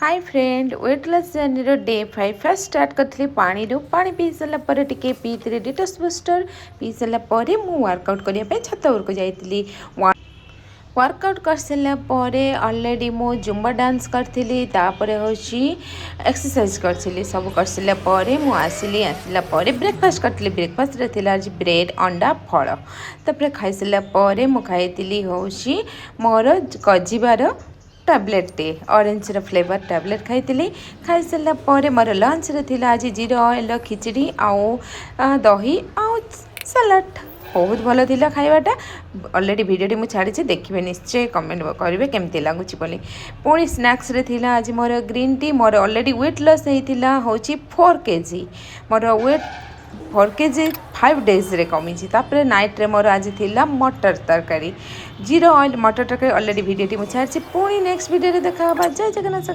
हाय friend weight loss journey day 5 first start करी पानी पानी पी सारापर टी पी डिटॉक्स बूस्टर पी सारापर मु वर्कआउट करने छत उपरको जाइली। वर्कआउट कर सारापर ऑलरेडी मु जुम्बा डांस करी हूँ एक्सरसाइज करी सब कर सारापर मु आसली आसलापर ब्रेकफास्ट करी ब्रेकफास्ट आज ब्रेड अंडा फल तापर खाई सारापर मु खाई हूँ मोर गजीबार टैबलेट टे ऑरेंज फ्लेवर टैबलेट खाई सारापर मोर लंच रे आज जीरो ऑयल खिचड़ी आउ दही आउ सलाड बहुत भल था खावाटा। ऑलरेडी वीडियो मुझे छाड़ी देखिए निश्चय कमेंट करेंगे केमती लगुच बोली। पुणी स्नैक्स रे थिला आज मोर ग्रीन टी मोर ऑलरेडी वेट लॉस होता हूँ 4 kg more weight 4 kg 5 days रे कमी। तापर नाइट रे मोर आज थिला मटर तरकारी जीरो ऑयल मटर तरकारी ऑलरेडी वीडियो मुझे छाड़ी। पुणी नेक्स्ट वीडियो देखा जय जगन्नाथ।